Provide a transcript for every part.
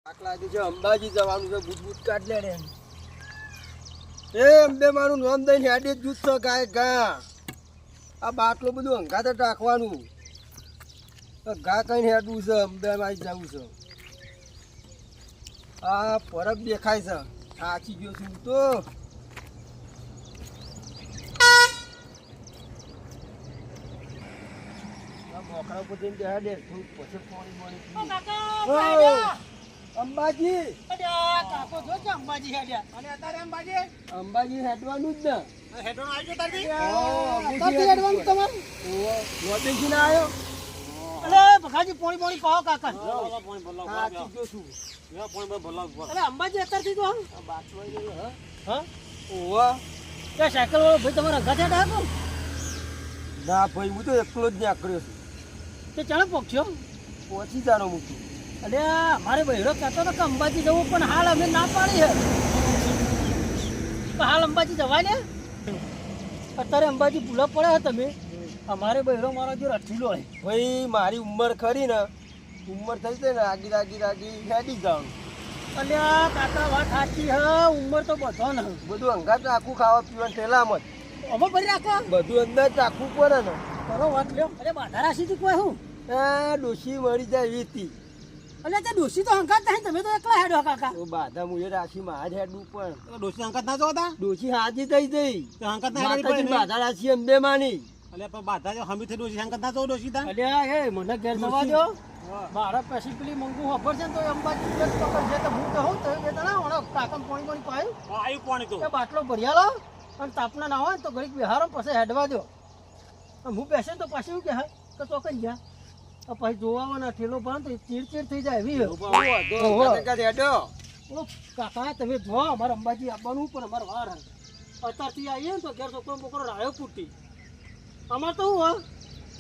આટલાથી છે અંબાજી જવાનું છે. બૂટ કાઢ લે રે એ અંબે મારું નામ દઈને હેડી જ જૂથ ગાય ગા આ બાટલો બધું અંગાતે રાખવાનું ઘા કઈ હેડવું છે. અંબે માં જવું છે. આ પરબ દેખાય છે. થાકી ગયો છું તો મોકરા પર જઈને બેહા દે થોડું પછી પાણી પાણી અંબાજી અંબાજી હેડવાનું જ ને અંબાજી અત્યારથી તો સાયકલ વાળો ભાઈ તમારા અંગા થયા ના ભાઈ હું તો એકલો જ નીકળ્યો છું. તે ચાલો પહોંચ્યો પહોંચી જાણો મૂકી અરે અમારે બહેરો કહેતો હતો કે અંબાજી જવું પણ હાલ અમે ના પાડી છે તો હાલ અંબાજી જવાય ને અત્યારે અંબાજી ભૂલા પડે તમે અમારે બહેરો મારો જો રઠીલો હોય ભાઈ મારી ઉંમર ખરી ને ઉંમર થઈ જાય ને આગી હેડી જવાનું. અલ્યા કાકા વાત સાચી હ ઉંમર તો બધો ને બધું અંગાત રાખવું ખાવા પીવાનું પેલામાં જ હવે ભરી રાખો બધું અંદર જ રાખવું પડે ને. કરો વાત લ્યો અરે બાધા રાશિથી કોઈ હું ડોશી મળી જાય વીતી અલ્યા તે ડોશી તો હંકાત નહીં તમે તો એકલા હેડો કાકા બાધા મુએ રાખી માં જ હેડવું પણ ડોશી હંકાત ના જોતા ડોશી હાજી થઈ જઈ હંકાત બાધા રાખી અંબે માની અલ્યા પણ બાધા જો હમી થી ડોશી હંકાત ના જો ડોશી તા અલ્યા એ મને ઘેર જવા દો મારા પછી પેલી મંગુ ખબર છે તો અંબાજી પકડ છે તો હું કહું તો એ તને ઓણો કાકમ પાણી પાયું આવ્યું પાણી તો બાટલો ભર્યા લો અને તાપના ના હોય તો ઘડીક બિહારો પછી હેડવા દો હું બેસે તો પાછી એવું કે તો કઈ ગયા પછી જોવાના ઠેલો પણ તો ચીડ થઈ જાય એવી કાકા તમે જો અમારે અંબાજી આવવાનું પણ અમારે વાર અત્યારથી આવીએ ને તો ઘેર છોકરો બોકરો રાયો ફૂટી અમારે તો હું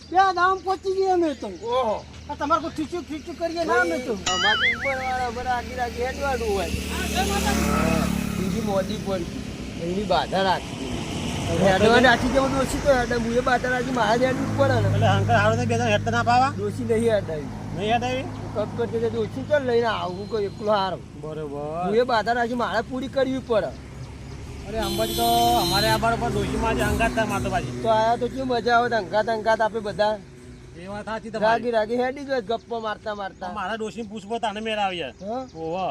બે દામ પહોંચી ગયા અમે તો ઓહો તમારે કોઈ ઠીચું કરીએ ના અમે તો અમારે ઉપર વાળા અમારે આગી હેડવાનું હોય બીજી મોદી પડી એની બાધા રાખી રાખી જવું ઓછી તો હેડે હું એ બાધા રાખી મારા જ હેડવું પડે ને એટલે અંકલ આવડે બે હેડતા ના પાવા ડોસી નહીં હેડાવી કપ કરતી ડોસી ચાલ લઈને આવું કોઈ એકલો હારો બરોબર હું એ બાધા રાખી મારે પૂરી કરવી પડે. અરે અંબાજી તો અમારે આ બાર પર ડોશીમાં જ હંગાત થાય માતો પાછી તો આયા તો કેવું મજા આવે અંગાત આપે બધા એ વાત સાચી રાગી હેડી જાય ગપ્પો મારતા મારા ડોશી પૂછવો તાને મેળ આવ્યા ઓહો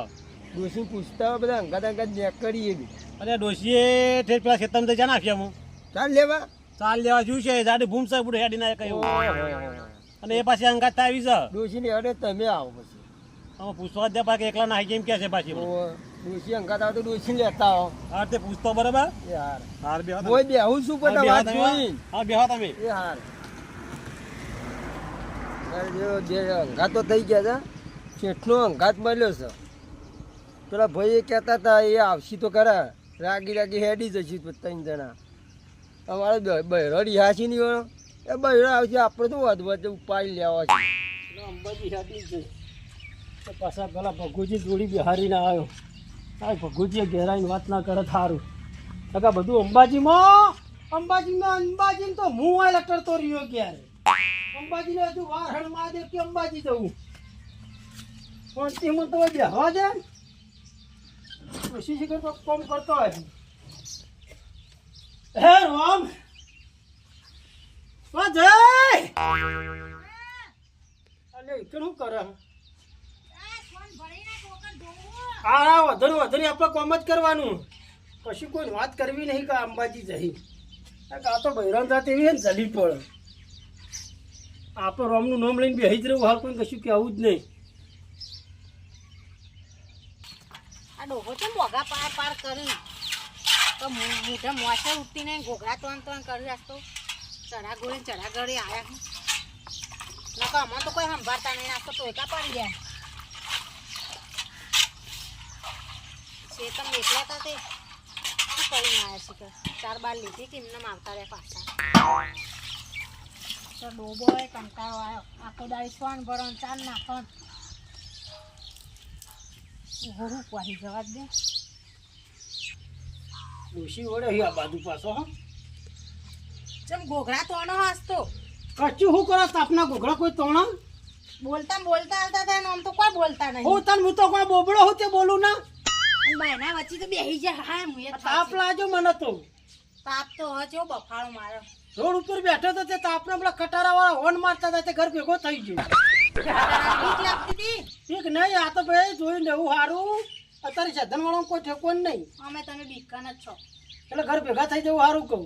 ડોસી પૂછતા હોય બધા અંગાત નીકળીએ બી અરે ડોશીએ ઠેર પેલા ખેતરમાં તો જ્યાં નાખ્યા હું ચાલ લેવા જોયું છે જાડે ભૂમ સાહેબ હેડી ના કહ્યું અને એ પાછી અંગાત આવી છે ડોસી ને હેડે તમે આવો પછી અમે પૂછવા દે પાકે એકલા નાહી કેમ કે છે પાછી ડોસી અંગાત આવે તો ડોસી લેતા આવો હા તે પૂછતો બરાબર યાર હાર બે કોઈ બેહું શું પણ વાત જોઈ હા બેહો તમે એ હાર જે અંગાત તો થઈ ગયા છે કેટલો અંગાત મળ્યો છે. પેલા ભાઈ એ કહેતા હતા એ આવશી તો ખરા રાગી હેડી જશે ત્રણ જણા અમારે બહેરો રિહાસી નહીં હોય એ બહેરો આવશે આપણે તો વધુ ઉપાડી લેવા છે અંબાજી હેડી છે પાછા પેલા ભગુજી જોડી બિહારી ના આવ્યો હા ભગુજીએ ઘેરાઈને વાત ના કરે થારું કાકા બધું અંબાજીમાં તો હું આયલા કરતો રહ્યો ક્યારે અંબાજીને હજુ વાર હણ મહાદેવ કે અંબાજી જવું પણ તેમાં તો બેહવા દે કોશિશ કરતો કોમ કરતો હોય હે રામ જય અલે શું કરે હા વધુ આપણે કોમ જ કરવાનું કશું કોઈ વાત કરવી નહીં કે અંબાજી જઈ આ તો બૈરાન જાત એવી ને જલી પડે આપણે રોમનું નામ લઈને બેસી જ રહ્યું હાલ કોઈ કશું કહેવું જ નહીં આ ડોહો તો મોગા પાર કરી તો મોઢા મોસે ઉઠીને ઘોઘરા તોન કરી રાખતો ચડા ગોળી આવ્યા નકો અમને તો કોઈ સંભાળતા નહીં નાખતો ટોયકા પાડી ગયા છે તમે એકલા હતા તે શું કરીને આવ્યા છે ચાર બાર લીધી કે એમને આવતા રહ્યા પાછા તો ડોબો હોય કંટાળો આવ્યો આખો દાડી સોન ભરો ચાલ નાખો ઘરું પાડી જવા દે ડોશી વડે આ બાજુ પાછો હા ચમ ઘોઘરા તોણો હસતો કચ્ચું શું કરો તાપના ઘોઘરા કોઈ તોણો બોલતા આવતા હતા ને આમ તો કોઈ બોલતા નહીં. હું તો કોઈ બોબડો હું તે બોલું ના. અને બાયના વચ્ચે તો બેહી જાય. હા હું એ તાપ લાજો મને તો. તાપ તો હજો બફાળો મારો. રોડ ઉપર બેઠો તો તે તાપના પેલા કટારા વાળા હોર્ન મારતા હતા તે ઘર ભેગો થઈ ગયો. બીક લાગતી હતી. ઠીક નહીં આ તો ભાઈ જોઈને એવું સારું. અત્યારે સાધન વાળા કોઈ ઠેકવાનું નહીં. અમે તમે બીકન જ છો. એટલે ઘર ભેગા થઈ જવું સારું કહું.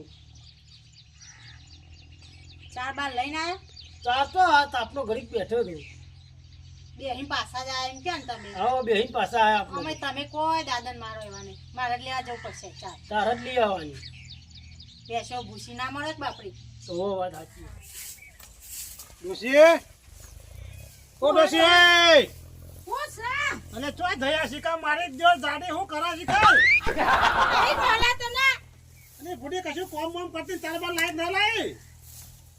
4 બાર લઈને આવ્યો. ચાર તો આ તાપનો ઘડીક બેઠો હતો. બેહીન પાછા જ આયા એમ કે ને તમે. હા બેહીન પાછા આયા અમે આપણે. તમે કોઈ દાદન મારો એવા નહીં. મારે જ લેવા જવું પડશે. 4 તાર જ લઈ આવવાની. બેસો ભૂસી ના મળે જ બાપડી. તો વાત સાચી. ડોશી ઓ ડોશી હું સા અને ચોય ધયા શીખા મારી જ દો જાડે હું કરા શીખા નહીં બોલા તો ના. અને બુડી કશું કોમ મોમ કરતી ચાર બાર લાઈટ ના લાઈ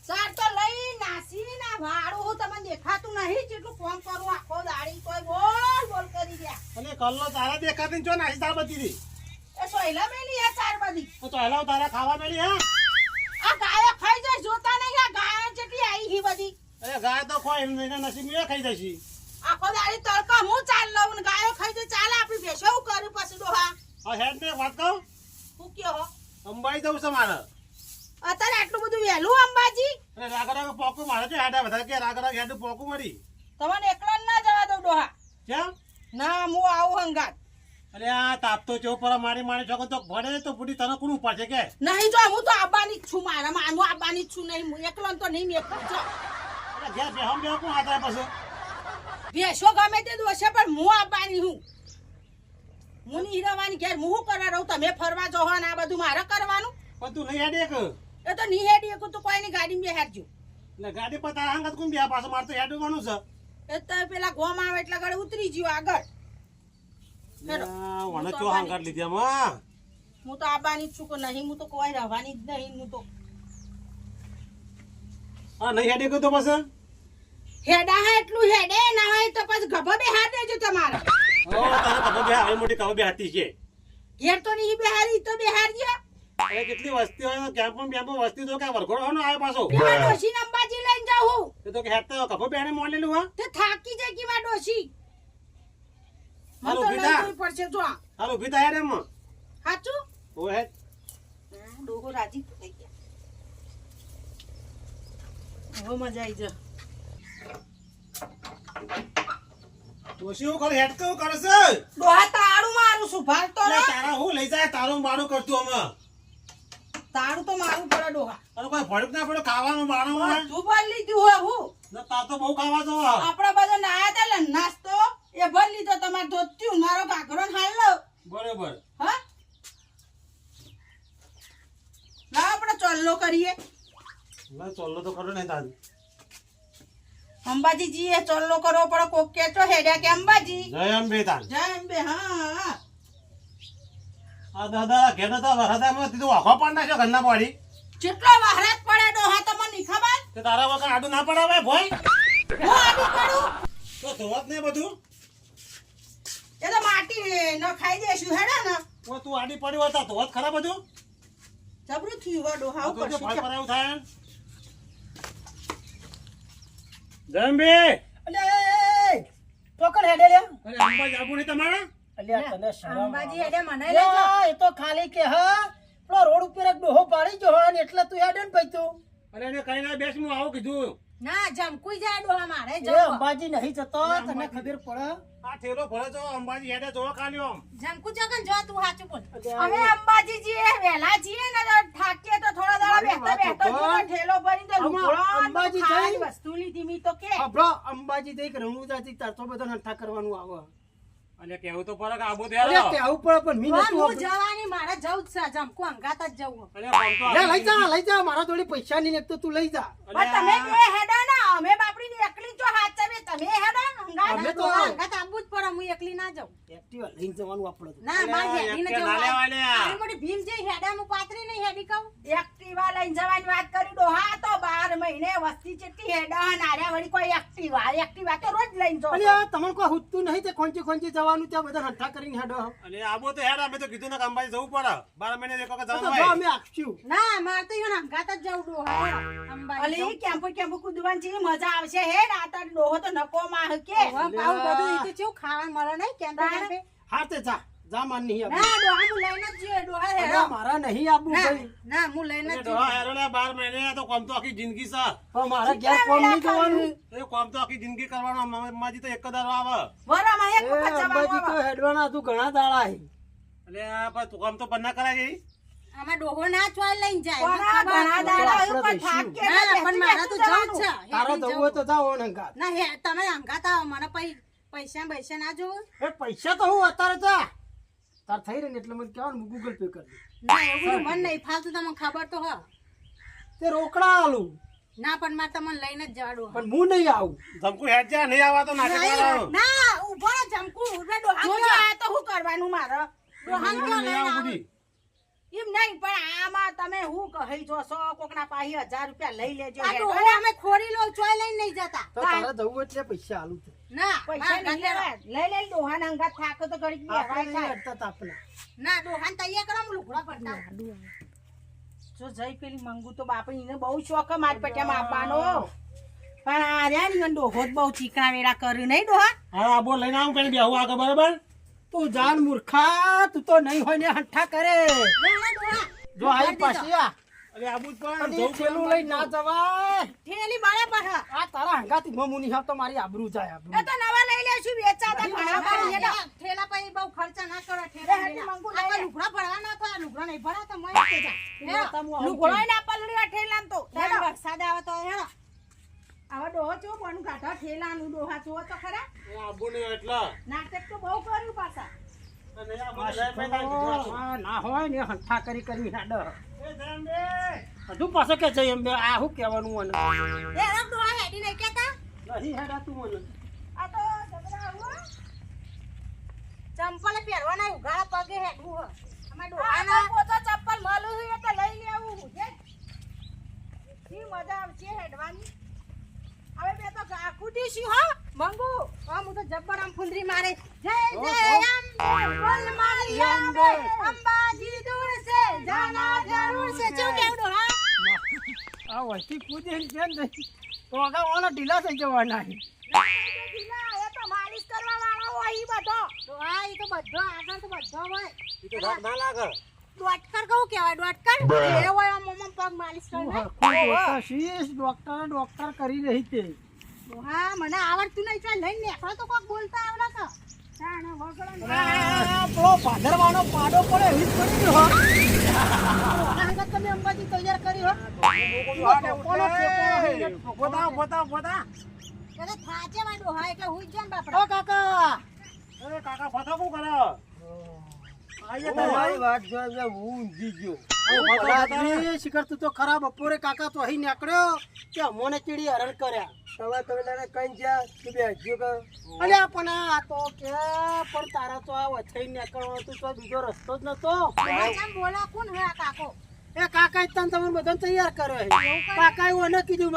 ચાર તો લઈ નાસી ના વાળું હું તમને દેખાતું નહીં જેટલું ફોન કરું આખો દાડી કોઈ બોલ કરી રહ્યા. અને કલ્લો તારા દેખાતી જો નાસી તાર બતી દી એ સોયલા મેલી આ ચાર બધી. તો હેલાવ તારા ખાવા મેલી હા આ ગાયો ખાઈ જાય જોતા નહીં. આ ગાયો જેટલી આવી હી બધી. અરે ગાય તો કોઈ એના નસીબ મેં ખાઈ જશી આખો દાડી તડકા હું ચાલ લઉં ને ગાયો ખાઈ જાય ચાલે આપણી ભેંસો એવું કર્યું પછી ડોહા. આ હેડ ને એક વાત કહું હું કયો હો અંબાઈ જવું છે મારે અત્યારે આટલું બધું વહેલું અંબાજી. અને રાગરાગ પોકું મારે તો હેડા બધા કે રાગરાગ હેડ પોકું મળી તમને એકલા ના જવા દઉં ડોહા. કેમ ના હું આવું હંગાત અરે આ તાપ તો ચો પર મારી છોકરો તો ભણે તો બુડી તને કોણ ઉપાડશે કે નહીં. જો હું તો આવવાની જ છું. મારા માનું આવવાની જ છું. નહીં હું એકલો તો નહીં મેં છો. અરે ઘેર બેહમ બેહ કોણ હાથ પછી ભેંસો ગમે તે દોશે પણ હું આવવાની હું. હું ની હીરાવાની ઘેર હું શું કરવા રહું. તમે ફરવા જવો ને આ બધું મારે કરવાનું. પણ તું નહીં હેડે કે એ તો નહીં હેડી એકું તો કોઈની ગાડી બેહાડજો. એટલે ગાડી પર તારા હંગત કોણ બે પાછો મારે તો હેડવાનું છે એ તો પેલા ગોમ આવે એટલે આગળ ઉતરી ગયો આગળ. મને ચો હંગાટ લીધી આમાં હું તો આવવાની જ છું કે નહીં. હું તો કોઈ રહેવાની જ નહીં. હું તો હા નહીં હેડે કે તો પછી હેડા હા એટલું હેડે ના હોય તો પછી ગભા બેહાર દેજો તમારે. ઓ તારે કબો બે આવી મોટી કબો બે હતી છે ઘેર તો નહીં બેહારી તો બેહારજો. અરે કેટલી વસ્તી હોય કેમ્પમાં બેમ્પમાં વસ્તી તો કે વરઘોડો હોય ને આવે પાછો પેલા ડોશી ને અંબાજી લઈને જાઉં. એ તો કે હેડ તો કબો બેને મોલેલું હા તે થાકી જાય કે માં ડોશી. મને હાલો, તો લઈ બેટા. જવું પડશે જો. હાલો ઉભી થાય હેડ એમાં સાચું ઓ હેડ ડોહો રાજી થઈ ગયા. હવે મજા આવી જા. ડોશી હું કરે હેડ કેવું કરે છે ડોહા તાળું મારું છું ભાર તો અરે તારા હું લઈ જાય તારું બાણું કરતું અમે તાળું તો મારું પડે ડોહા. અને કોઈ ભડક ના પડે ખાવાનું બાણું હોય તું ભર લીધું હોય હું. ને તાર તો બહુ ખાવા જો આપડા બધા નાયા તા લે નાસ્તો એ ભર લીધો. તમારે ધોત્યું મારો ઘાઘરો ને હાલ લો. બરોબર હા ના આપણે ચોલ્લો કરીએ. ના ચોલ્લો તો ખરો નહીં તારી અંબાજી જીએ ચોલ્લો કરવો પડે. કોક કે તો હેડ્યા કે અંબાજી જય અંબે તાન જય અંબે. હા આ દાદા ઘેર તો હૃદયમાં તીધું આખો પાડ નાખ્યો ઘરના પાડી જેટલો વહરાત પડે ડોહા તો મને નહીં ખબર. તે તારા વગર આડું ના પડાવે ભોય હું આડી પડું તો ધોવત ને બધું એ તો માટી ન ખાઈ દેશું હેડા ને. તો તું આડી પડી હોય તો ધોવત ખરા બધું જબરું થયું હોય ડોહા તો ઉપર જો ફળ શું પર એવું થાય જયંબે અલે ચોકડ હેડે લે. અરે અંબા જાબુ નહીં તમારે અલ્યા તને શરમ અંબાજી હેડે મને આવે. યા, એ તો ખાલી કે હા પેલો રોડ ઉપર એક ડોહો પાડી ગયો હોય ને એટલે તું હેડે ને ભાઈ તું. અરે એને કઈ ના બેસ હું આવું કીધું ના જમકુઈ જાય ડોહા મારે એ જવું. અંબાજી નહીં જતો તને ખબર પડે. આ ઠેલો ભરે તો અંબાજી હેડે જોવા ખાલી આમ જમકુ જગન જો તું સાચું બોલ. અલ્યા, અમે અંબાજી જીએ વેલા જીએ ને તો થાકીએ તો થોડા દાડા મારી બેઠા વાત બેઠા સાંભળ. જો ઠેલો ભરીને તો આમાં લુગડો ને અંબાજી ખાવાની જઈ. વસ્તુ લીધી મી તો કે આપણો અંબાજી દઈ કે રણુજાથી તાર તો બધા નઠા કરવાનું આવે. અને કેવું તો પડે કે આબો અલ્યા, તે આવું પડે પણ મી પણ નતું હું આપડે. જવાની મારે જવું જ છે જમકુ અંગાત જ જવું. અરે આમ તો લે, લઈ જા મારા જોડે પૈસા નહીં એક તો તું લઈ જા. પણ તમે બે હેડો ને અમે બાપડી ની એકલી જો હાથ ચાવે તમે હેડો અંગાત અમે તો- અંગાત આબુ જ પડે હું એકલી ના જાઉં. એક્ટિવા લઈને જવાનું આપણે તો. ના મારે હેડી ને એક કે જવું. નાલે વાલ્યા. આની મોટી ભીમ જે હેડા હું પાતરી નહીં હેડી કહું. એક્ટિવા લઈને જવાની વાત કરી ડોહા તો 12 મહિને વસ્તી જેટલી હેડન આર્યા વળી કોઈ એક્ટિવા તો રોજ લઈને જો અલ્યા તમને કોઈ હુતું નહીં તે ખોંચી જવાનું ત્યાં બધા હંઠા કરીને હેડો અને આબો તો હેડ અમે તો કીધું ને કે અંબાજી જવું પડે 12 મહિને એક વખત તો જવાનું જો હોય. અમે આખશું ના મારે તો ઈવન હંગાત જ જવું ડોહા અંબાજી અલી કેમ્પો કૂદવાની છે મજા આવશે હે ને આ તાર ડોહો તો નકો માં કે હવે પાઉં બધું ઈ તો કેવું ખાવાનું મળે નહીં કેમ્પે હા તે જા માન નહીં આવું ના ડોહા હું લઈને જ જઈએ ડોહા હેડો અલ્યા, મારા નહીં આવું ના ભાઈ ના હું લઈને એટલે જ ડોહા હેરો ને 12 મહિને તો કોમ તો આખી જિંદગી છે. પણ મારા ઘેર કોમ નહીં જવાનું એ કોમ તો આખી જિંદગી કરવાનો. અંબાજી તો એક જ દાડો આવે. વરામાં એક એ વખત અંબાજી જવાનું તો હેડવાના તું ઘણા દાડા હે એટલે આ પણ તું કોમ તો બંધ ના કરાય ગઈ. આમાં ડોહો ના ચોય લઈને જાય મને કોના ખબર ઘણા છે. દાડા આપણે ઉપર તો થાક કે ના પણ મારા તો જવું જ છે તારો હેડીને જવું હોય તો જવું. જાઓ ને હંગાત. ના હે તમે હંગાત આવો મને પૈસા ના જોવું એ પૈસા તો હું અત્યારે જા તાર થઈ રહે ને એટલે મને કહેવાનું હું ગૂગલ પે કરી દઉં ના એવું બધું મને નહીં ફાલતું તમને ખબર તો હ તે રોકડા આલું ના પણ મારે તમને લઈને જ જવાડું પણ હું નહીં આવું ધમકુ હેડ જા નહીં આવા તો નાટક કરવાનું. ના ઉભો રહો જમકુ ઉભે ડોહા જોજો આ તો શું કરવાનું મારે ડોહાને ક્યાં નહીં લઈને આવું આવું? બુડી. એમ નહીં પણ આમાં તમે હું કહી જો 100 કોકના પાહી 1000 રૂપિયા લઈ લેજો આ હેડો. ડોહો અમે ખોરી લો ચોય લઈને નહીં જતા તો તારે જવું હોય એટલે પૈસા આલું છે ના પૈસા મારા નહીં ઘરે લેવા લઈ ડોહાને અંગાત થાકો તો ઘડીક આપણે બેહાય નહીં થાય. અડતા તા આપણા ના ડોહાને તૈયાર કરો હું લુગડા પડતા જો જઈ પેલી મંગુ તો બાપા એને બહુ શોખ હે મારી પટ્યામાં આપવાનો પણ આ રહ્યા ને ડોહો જ બહુ ચીકણા વેરા કર્યું નહીં ડોહા હા આબો લઈને આવું પેલી બેહું આગળ બરાબર. તું જાન મૂર્ખા તું તો નહીં હોય ને હંઠા કરે લેવા ડોહા જો આવી પાછી આ અરે આબુ જ પણ અને જવું થેલું પડે. લઈ ના જવાય થેલી બરાબર હ આ તારા હંગાતી મમુની હાવ તો મારી આબરૂ જાય આબરૂ એ તો નવા લઈ લેશું વેચાતા ઘણા પડી હેડો. થેલા પછી બહુ ખર્ચા ના કરો લે, થેલા હેડી લેલા. મંગુ આ લઈ કોઈ લે. લુગડા ભરવા ના થાય લુગડા નહીં ભરાતા મોય કે જા હેડો. લુગડોય ના પલળી આ ઠેલામાં તો હેડો હેડો. વરસાદ આવે તો હેડો હવે ડોહો ચો બનું કાઢો ઠેલાનું ડોહા ચો તો ખરા એ આબુ નહીં એટલે. નાટક તો બહુ કર્યું પાછા અને આબુ લઈને બેઠા કીધું. હા, ના હોય ને હંઠા કરી હેડો એ ધેંબે. હજુ પાછો કે જઈ એમ બે આ શું કહેવાનું મને હેડો ડોહા હેડી નહીં કેતા નહીં હેડાતું મને આ તો જબરા આવું ચંપલ પહેરવાના ઉઘાડા પગે હેડવું હ અમાર આ ડોહાના તો પોતો ચપ્પલ માલું છે એટલે લઈ લેવું છે ઈ મજા આવશે હેડવાની હવે બે તો આખું દીશી હો મંગુ હા હું તો જબ્બર આમ ફુંદરી મારે જય હો, જય હો. અંબે બોલ મારી અંબે અંબાજી દૂર છે જાના જરૂર છે શું કેવડો હા આ વસ્તી કૂદે ને કેમ નહીં તો આગળ ઓલા ઢીલા થઈ જવાના છે. એ તો માલિશ કરવા વાળો હોય ઈ બધો ડોહા ઈ તો બધો આગળ તો બધો હોય ઈ તો રાત ના લાગે. ડોટકર કહું કેવાય ડોટકર એ હોય આમ મમ્મ પગ માલિશ તું કરે હરખું જોતા શીશ, ડોક્ટર કરી રહી તે ડોહા મને આવડતું નહીં ચાલ લઈને નીકળો તો કોક બોલતા આવડે કે જાણે વગડો આ પેલો ભાદરવાનો પાડો પડે એવી જ પડી ગયો હો. આના હંગાત તમે અંબાજી તૈયાર કરી હો ટોપોનો ઠેકોણો છે, એટલે પોતા પોતા પોતા. એટલે થાચે માં ડોહા એટલે હુઈ જામ ઓ બાપડા કાકા અરે કાકા ફોટા શું કરે? આઈએ તમારી વાત જો હું ઊંઘી ગયો પલાદરી શિખર તું તો ખરા બપોરે કાકા તો અહીં નીકળ્યો કે અમોને ચીડી હરણ કર્યા તમે તમે કઈ જ્યાં તું બેસ્યો કે અલ્યા પણ આ તો કે પણ તારા તો આ વચ્ચે નીકળવાનો તું તો બીજો રસ્તો જ નતો કેમ બોલા કોણ હે આ કાકો એ કાકા જ તને તમને બધાને તૈયાર કર્યો છે કાકા એવું મને કીધું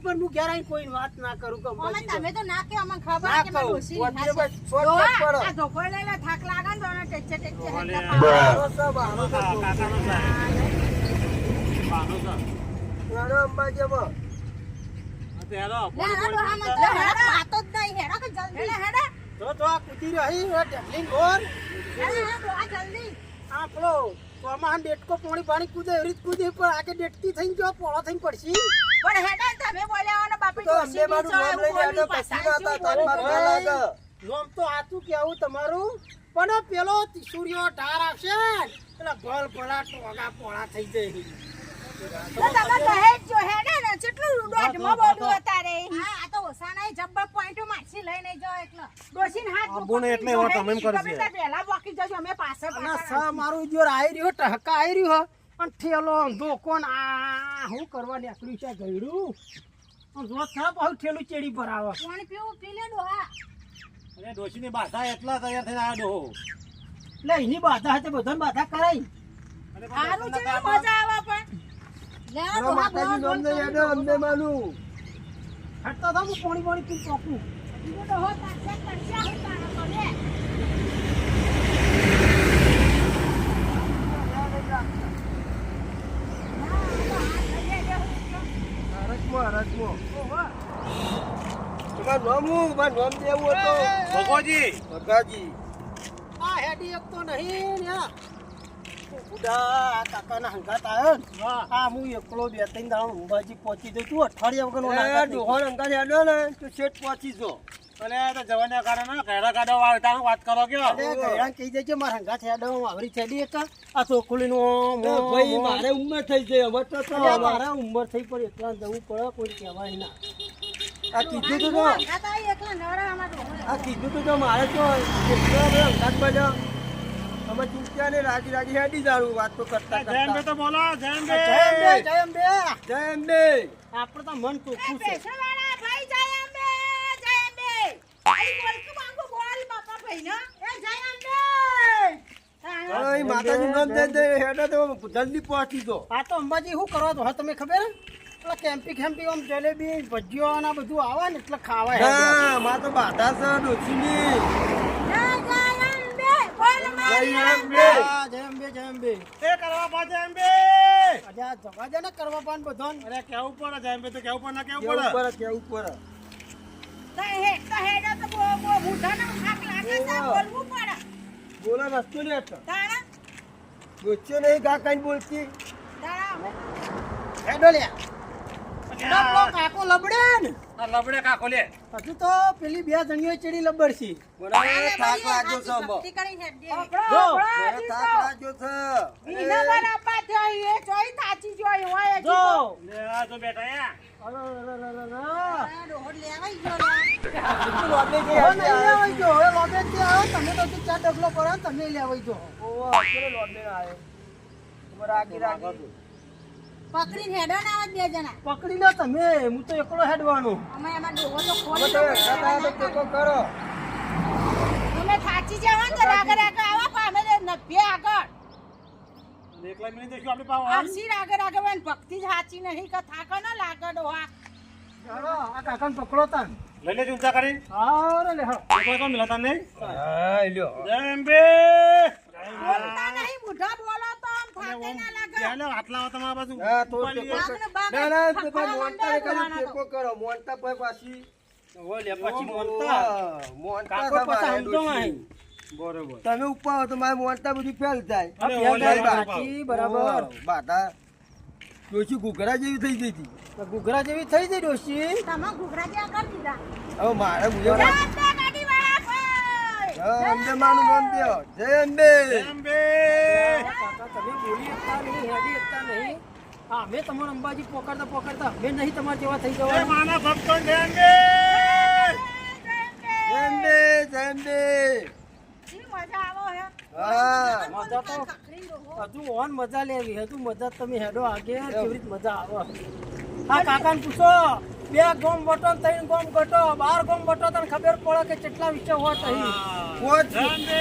પણ હું ઘેર આવીને કોઈ વાત ના કરું કે અમે અંબાજી તમે તો ના કે અમને ખબર ના કે મેં કહું. ડોશી વચ્ચે લીધા છે. બસ શોર્ટકટ પડો આ ધોકો લઈ લે થાક લાગે ને તો એને ટેચે ટેચે ઓલે. હેડતા પાડો. હારો સબ હારો સબ કાકાનો સાહેબ. બાનો સાહેબ. હારો અંબાજીમાં આ તો હેરો, લે, પોણી હેડો, આમાં પોણી તો હેડો, વાતો જ નહીં. હેડો કે જલ્દી. તો આ કૂદી રહી ઢેકલીન ગોર હેડો, હેડો, આ જલ્દી. આ પેલો તો આમાં ડેટકો પાણી પાણી કૂદે એવી રીત કૂદે પણ આગે ડેટકી થઈને જો પોળો થઈને પડશી પણ હેડા તમે બોલ્યા ને બાપી તો અમને મારું નામ લઈને આટો પછી ના હતા તાર માર ના લાગે નોમ તો આતું કેવું તમારું પણ પેલો સૂર્યો ઢાર આવશે પેલા ભલ ભલા ટોગા પોળા થઈ જાય તો તમે દહેજ જો હેડે ને કેટલું દોઢમાં બોલું અતારે હા, આ તો ઓસાના એ જબ્બર પોઈન્ટો મારસી લઈને જાઓ એકલો. ડોશીને હાથ આબુને એટલે એવો તમે એમ કરશે. તમે તાર પહેલા બાકી જજો અમે પાછળ અને પાછળ સ મારું જોર આવી રહ્યો ટહકા આવી રહ્યો અને ઠેલો ધોકો ને આ હું કરવા નીકળ્યું છે ગયડું જો થપ આવું ઠેલું ચેડી પર આવે પાણી પીવું પી લે ડોહા. અરે ડોશીની બાધા એટલા તૈયાર થઈને આવ્યો ડોહો. એટલે એની બાધા હતી બધાને બાધા કરાઈ અને સારું છે ને મજા આવે પણ લે આ મારા ડોહા માતાજી બોલ, નામ નહીં બોલ, હેડો બોલ. અંબે માનું. હટતા થાવ, હું પાણી પી ચોકું. બીજો ડોહો તારશે, કરશે, હું તારા કરે. હરકમાં, હરકમાં. તમારું નામ હું? મારું નામ દેવું હતું. ભગોજી ભગાજી. આ હેડી એક તો નહીં ને. બુઢા કાકાના હંગાત આવ્યો ને. આ હું એકલો 2-3 દાડા અંબાજી પહોંચી જઉં. તું અઠવાડિયા વગરનો એ લાગત નહીં. ડોહોન અંગાત હેડો ને તો શેઠ પહોંચી જો. અરે આ તો જવાના કારણે ઘેડા કાઢો આવતા વાત કરો કે અરે ગયરાન કહી દેજે મારા હંગાત હેડો આવરી થેલી એક આ ચોકલીનું એ ભાઈ મારે ઉંમર થઈ ગઈ હવે તો તો અરે મારા ઉંમર થઈ પર એકલા જવું પડે કોઈ કહેવાય ના. આ કીધું તું તો આ તો એકલા નવરા આમાં ડોહો. આ કીધું તું તો મારે તો એટલો બધો અંગાત બન્યો. અમે ચૂંટ્યા ને રાગી રાગી હેડી જાણું વાત તો કરતા જયંબે કરતા. તો બોલો જયંબે જય અંબે, જય અંબે. જય અંબે. આપણે તો મન ચોખ્ખું છે. પેશાવાળા ભાઈ જય અંબે, જય અંબે. આઈ બોલ કે માંગુ બોલ બાપા ભાઈ ને. એ જય અંબે. અહીં માતાજી નામ દે દે હેડો તો જલ્દી પહોંચી દો. આ તો અંબાજી શું કરવા તો હા તમે ખબર હે? પેલા કેમ્પી આમ જલેબી ભજીયો ને બધું આવે ને એટલે ખાવા હે. ના માં તો બાધા છે ડોસીની. જય અંબે. બોલ માં. જય અંબે. હા, જય અંબે, જય અંબે. એ કરવા પા જયંબે આજે આ જવા દે ને કરવા પાન બધોન. અરે કેવું પડે જયંબે તો કેવું પડે ના કેવું કેવું પડે પડે કેવું પડે. તો હેડો તો બો મુઠાનો થાક લાગે છે બોલવું પડે. બોલા રસ્તો ને હતો તાણા ગોચ્યો નહીં કાકા ને બોલતી. તાણા હેડો લે. પેલો કાકો લબડે ને. આ લબડે કાકો લે હજુ તો પેલી 2 જણીઓ ચડી લબડશી. મને થાક લાગ્યો છે અંબો. ભક્તિ કરીને હેડ દે. જો. મને થાક લાગ્યો છે. ઈના બરાબર થઈ એ જોઈ તાચી જોઈ હોય હજી જો. તો. લે આ તો બેટા યા અરરરરરરર. આ ડોહો લેવાઈ ગયો લે. તું લોબે ગઈ હવે આજે નહીં આવે. લેવાઈ ગયો. હવે લોબે જ આવો. તમે તો હજુ 4 ડગલો કરો ને તમે લેવાઈ ગયો. ઓવો, અત્યારે લોબે આવ્યો. ઉભો રાગી રાગી. પકડીને હેડો ને આવા બે જણા. પકડી લો તમે. હું તો એકલો હેડવાનો. અમે એમાં ડોહો તો હવે ખોલી તો દો. એકલા તો ટેકો કરો. તમે થાચી જાવ ને તો રાગે રાગે આવા પામે નભે આગળ. એકલા મિનિટ દેખ્યું આપણે પાવ આરસી રાગે રાગે વન ભક્તિ જ સાચી નહીં કે થાકો ન લાગે ડોહા. ચાલો, આ કાકાને પકડો તાન. લઈ લેજો ઊંચા કરી હારે લે, હારો. એકલા તો મિલાતા નહીં હા લ્યો. જયંબે બોલતા નહીં બુઢા બોલો તો આમ થાકે ના લાગે. ચાલો આટલા તમારા બાજુ હા તો ઉપાડી ટેકો લે. કરો. આગળ બાગળ ના ના તો ફફડા મોનતા મંડળ કરી ટેકો કરો. મોનતા પર પાછી ઓલે પછી મોનતા. મોનતા કાકો તમારે પાછા સમજો ડોશી. નહીં. બરોબર તમે ઉપર આવો તો મારે મોનતા બધી ફેલ થાય. આ અરે, ઓલે પેલા બાપા. બાકી બરાબર. બાધા ડોશી ઘૂઘરા જેવી થઈ ગઈ હતી. તો ઘૂઘરા જેવી થઈ જઈ ડોશી. તમે ઘૂઘરા જેવા કરી દીધા. હવે મારે મુજબ જય અંબે ગાડીવાળા ભાઈ. અંબે માનું નામ દ્યો. જય અંબે. જયંબે કાકા તમે બોલી શકતા નહીં, હેડી શકતા નહીં. હા, અમે તમારે અંબાજી પોકારતા અમે નહીં તમારે જેવા થઈ એ જવા. માના ભક્તો જયંબે જય અંબે. જય અંબે. શી મજા આવો હે. હા. મજા તો કકડી ડોહો. હજુ ઓન મજા લેવી. હજુ મજા તમે હેડો આગે કેવી રીત મજા આવે. હા, કાકાને પૂછો. 2 ગોમ વટો 3 ગોમ ગટો 12 ગોમ વટો તને ખબર પડે કે કેટલા વિષય હોત અહીં. પોચ. જયંબે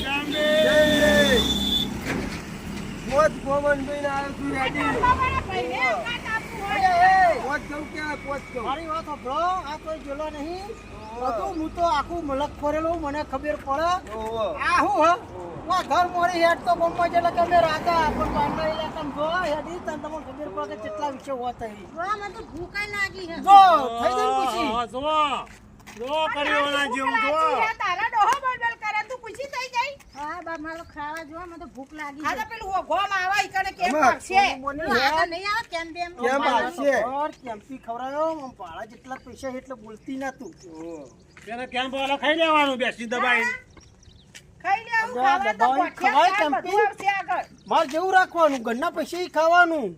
જયંબે જય અંબે. પોચ ગોમન ભાઈને આવ્યો છું રેડી. બાબાના ભાઈને કાટ આપવું હોય. પોચ કહું ક્યાં પોચ કહું. મારી વાત સાંભળો. આ કોઈ ગેલો નહીં. બધું હું તો આખું મલક ફરેલું મને ખબર પડે. ઓહો. આ હું હ વા ઘર મોરી હેડ તો બોમ્બે જેટલા કે અમે રાજા પણ બારના ઇલાકામાં જો હેડી તને તમને ખબર પડે કે કેટલા વિષય હોત અહીં. જોવા મને તો ભૂખ ય લાગી હે. જો થઈ જાય ને પૂછી. હા, જો કર્યો ના જેવું જો લાગી હે, તારા ડોહો બોલ કરે તું પૂછી થઈ જાય. હા બા મારો ખાવા જોવા મને તો ભૂખ લાગી આ છે. તો પેલું ગોમ આવા ઈ કને કેમ અમાર પાકશે સોનું પેલું બોની આગળ નહીં આવે કેમ બેમ. કેમ આવશે? ખબર કેમ્પી ખવડાયો આમ ભાડા જેટલા પૈસા છે એટલે બોલતી ના તું. તેને કેમ બોલો ખાઈ લેવાનું બેસી દબાઈ ખાઈ લે આવું બધા ખાવા તો દબાઈ ગોઠિયા ખવાય ખાય, કેમ્પી? બધું આવશે આગળ. માર જેવું રાખવાનું ઘરના પૈસા ઈ ખાવાનું.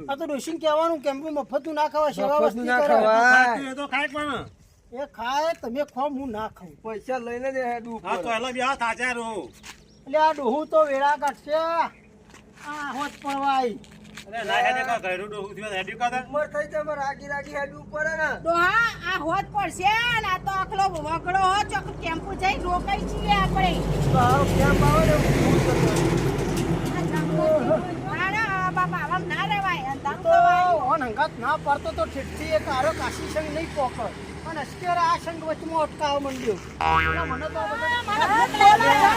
આ તો ડોશીને કહેવાનું કેમ્પી મફતું ના ખાવા સેવા મફતનું વસ્તી ના કરે. ખવાય. ખાતું એ તો ખાય પણ એ ખાય તમે ખો હું ના ખાઉં. પૈસા લઈને જ હેડવું હા તો પડે. એલા બી હા તાજા રહો એટલે આ ડોહું તો વેળા કાઢશે. આ હોત પડવા આઈ. અરે ના હેડે કા ઘરનું ડોહું થયું હેડ્યું કા તા? ઉંમર થઈ જાય પણ રાગી રાગી હેડવું પડે ને. ડોહા આ હોત પડશે ને આ તો આખલો વગડો હો ચોક ટેમ્પુ જઈ રોકાઈ છીએ આપણે. તો હારો કેમ આવે ને એવું ભૂલ કરવાનું. આના બાપા આમ ના રહેવાય અંધારું તો ઓન હંગાત ના પાડતો તો ઠીકથી એક આરો કાશી સંગ નહીં પોકળ અને અત્યારે આ સંગ વચમાં અટકાવવા માંડ્યો એટલે મને તો આ બધા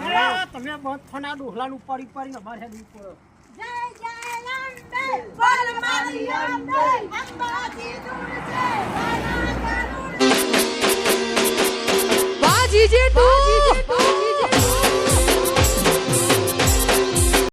અરે, તમે બહુ ફોન આ ડોહલાનું ઉપાડી ઉપાડીને અમારે હેડ ઉપર વાહ જીજે તું